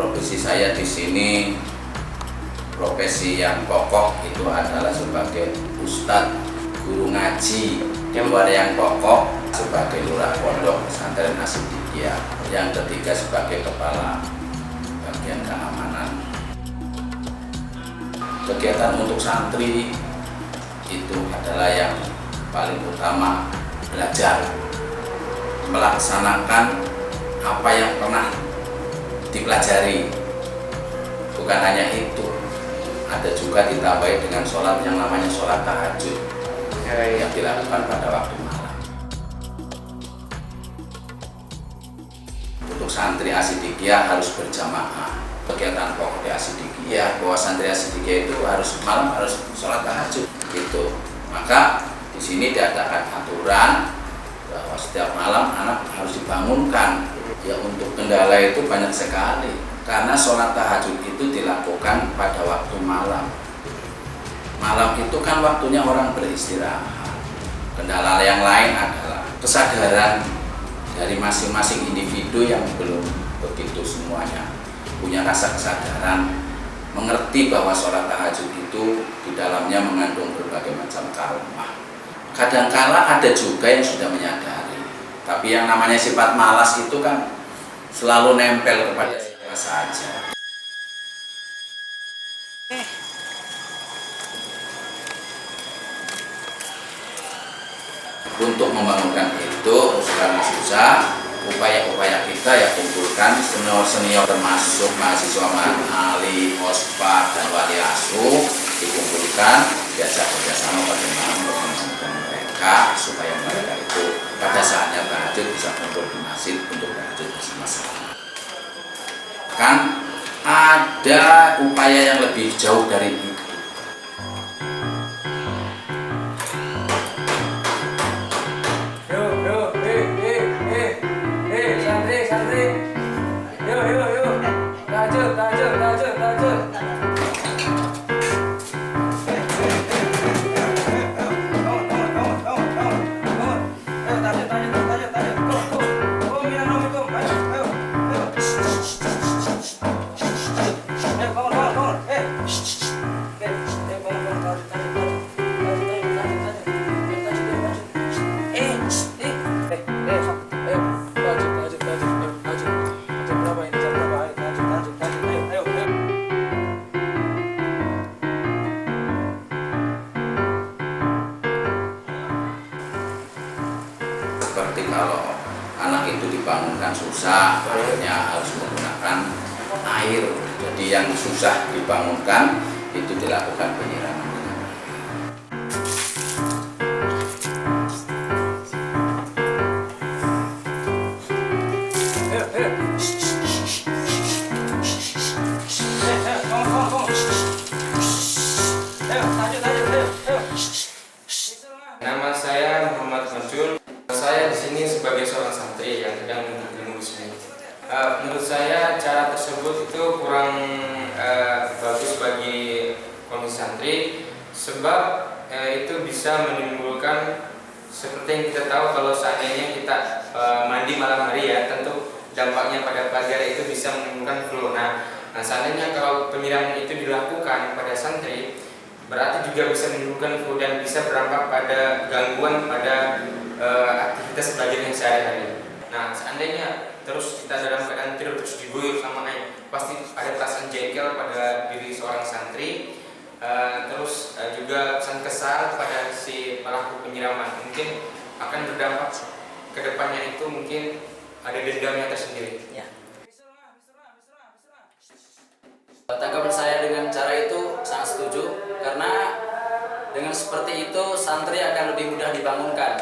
Profesi saya di sini, profesi yang pokok itu adalah sebagai ustadz, guru ngaji. Yang yang pokok sebagai lurah pondok pesantren Asidikiyah. Yang ketiga sebagai kepala bagian keamanan. Kegiatan untuk santri itu adalah yang paling utama, belajar, melaksanakan apa yang pernah dipelajari. Bukan hanya itu, ada juga ditambahi dengan sholat yang namanya sholat tahajud yang dilakukan pada waktu malam. Untuk santri Asidikiyah harus berjamaah. Kegiatan pokok di Asidikiyah bahwa santri Asidikiyah itu harus malam harus sholat tahajud gitu. Maka di sini diadakan aturan bahwa setiap malam anak harus dibangunkan. Ya, untuk kendala itu banyak sekali karena sholat tahajud itu dilakukan pada waktu malam. Malam itu kan waktunya orang beristirahat. Kendala yang lain adalah kesadaran dari masing-masing individu yang belum begitu semuanya punya rasa kesadaran, mengerti bahwa sholat tahajud itu di dalamnya mengandung berbagai macam karomah. Kadangkala ada juga yang sudah menyadari, tapi yang namanya sifat malas itu kan selalu nempel kepada siapa saja. Untuk membangunkan itu karena susah, upaya-upaya kita ya kumpulkan senior-senior termasuk mahasiswa ahli, ospad dan wali asuh, dikumpulkan, diajak kerjasama bagaimana membangunkan mereka supaya mereka itu pada saatnya tahajud bisa kumpul di masjid untuk tahajud bersama-sama. Kan ada upaya yang lebih jauh dari itu. Seperti kalau anak itu dibangunkan susah, akhirnya harus menggunakan air. Jadi yang susah dibangunkan itu dilakukan penyiraman. Nama saya Muhammad Manjul. Saya di sini sebagai seorang santri yang sedang menuntut ilmu di sini. Menurut saya cara tersebut itu kurang bagus bagi kondisi santri, sebab itu bisa menimbulkan seperti yang kita tahu kalau seandainya kita mandi malam hari ya, tentu dampaknya pada pagi hari itu bisa menimbulkan flu. Nah, seandainya kalau penyiraman itu dilakukan pada santri, berarti juga bisa menimbulkan flu dan bisa berdampak pada gangguan pada aktivitas belajar yang sehari-hari. Nah, seandainya terus kita dalam keadaan tidur terus diguyur sama air, pasti ada perasaan jengkel pada diri seorang santri, terus juga pesan kesal pada si pelaku penyiraman. Mungkin akan berdampak ke depannya itu mungkin ada dendamnya tersendiri. Ya. Tanggapan saya dengan cara itu sangat setuju, karena dengan seperti itu santri akan lebih mudah dibangunkan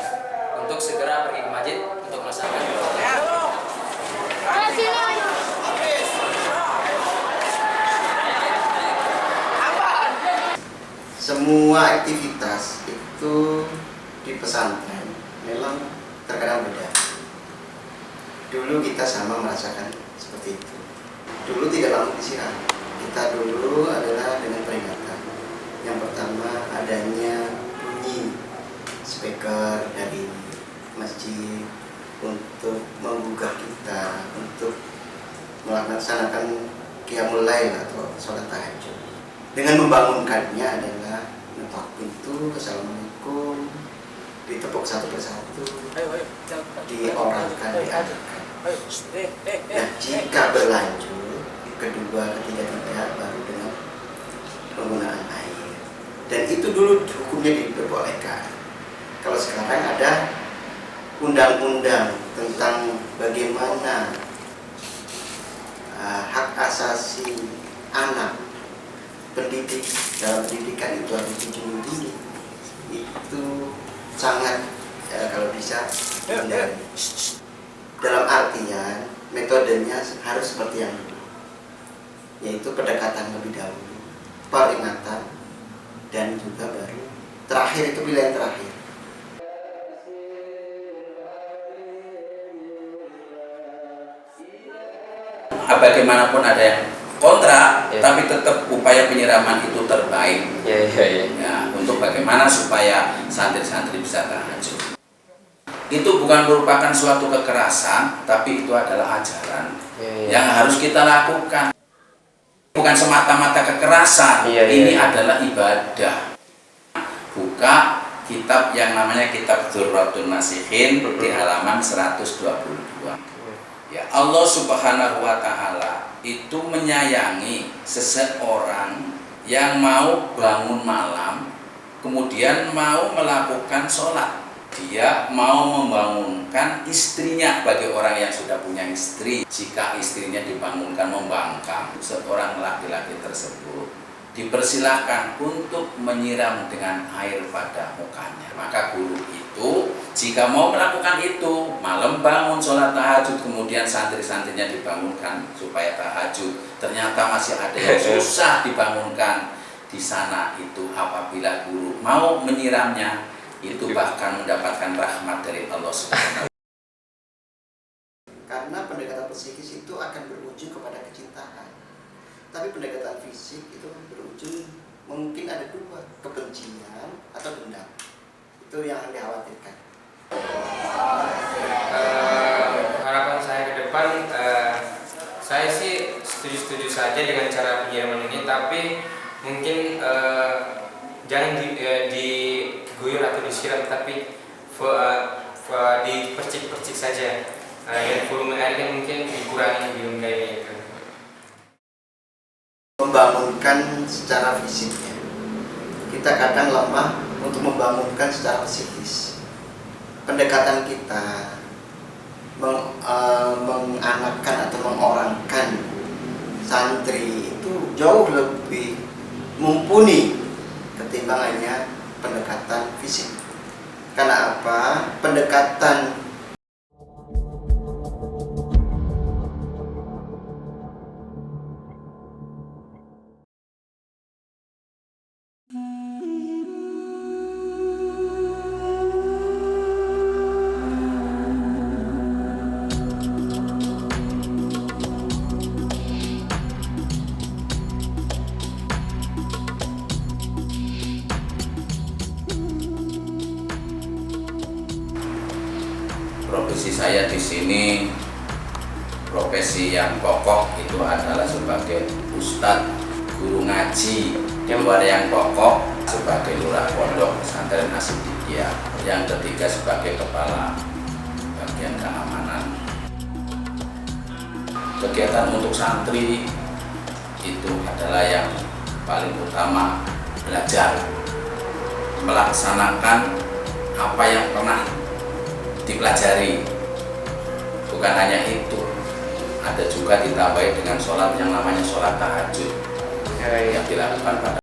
untuk segera pergi ke masjid untuk melaksanakan ibadah. Semua aktivitas itu di pesantren memang terkadang beda. Dulu kita sama merasakan seperti itu. Dulu tidak langsung disiram. Kita dulu adalah dengan peringatan. Yang pertama adanya bunyi speaker dari masjid untuk menggugah kita untuk melaksanakan qiyamul lail atau sholat tahajud. Dengan membangunkannya adalah ngetok pintu, assalamualaikum, ditepuk satu persatu, diorangkan, diadakan. Nah, jika berlanjut, kedua, ketiga, tidak, baru dengan penggunaan air. Dan itu dulu hukumnya diperbolehkan. Kalau sekarang ada undang-undang tentang bagaimana hak asasi anak, pendidik dalam pendidikan itu harus dijunjung tinggi, itu sangat kalau bisa dihindari. Dalam artian metodenya harus seperti yang dulu, yaitu pendekatan lebih dahulu, peringatan, dan juga baru terakhir itu pilihan terakhir. Bagaimanapun ada yang kontra, tapi tetap upaya penyiraman itu terbaik. Ya, untuk bagaimana supaya santri-santri bisa tahajud. Itu bukan merupakan suatu kekerasan, tapi itu adalah ajaran yang harus kita lakukan. Bukan semata-mata kekerasan, ini adalah ibadah. Buka kitab yang namanya Kitab Dzurratun Nasihin di halaman 122. Ya, Allah Subhanahu wa Ta'ala itu menyayangi seseorang yang mau bangun malam, kemudian mau melakukan sholat. Dia mau membangunkan istrinya bagi orang yang sudah punya istri. Jika istrinya dibangunkan membangkang, seorang laki-laki tersebut dipersilahkan untuk menyiram dengan air pada mukanya. Maka guru itu jika mau melakukan itu, malam bangun sholat tahajud, kemudian santri-santrinya dibangunkan supaya tahajud, ternyata masih ada yang susah dibangunkan di sana, itu apabila guru mau menyiramnya, itu bahkan mendapatkan rahmat dari Allah Subhanahu. Karena pendekatan psikis itu akan berujung kepada kecintaan, tapi pendekatan fisik itu berujung mungkin ada dua, kebencian atau dendam. Itu yang dikhawatirkan. Harapan saya ke depan, saya sih setuju-setuju saja dengan cara penyiraman ini, tapi mungkin jangan diguyur atau disiram, tapi dipercik-percik saja. Dan volume airnya mungkin dikurangi di ungkainya itu. Membangunkan secara fisiknya, kita kadang lemah untuk membangunkan secara psikis. Pendekatan kita menganakkan atau mengorangkan santri itu jauh lebih mumpuni ketimbang hanya pendekatan fisik. Karena apa? Pendekatan Profesi saya di sini, profesi yang pokok itu adalah sebagai ustadz, guru ngaji. Di luar yang pokok sebagai lurah pondok pesantren Asidikiyah. Yang ketiga sebagai kepala bagian keamanan. Kegiatan untuk santri itu adalah yang paling utama, belajar, melaksanakan apa yang pernah dipelajari. Bukan hanya itu, ada juga ditambahi dengan sholat yang namanya sholat tahajud yang dilakukan pada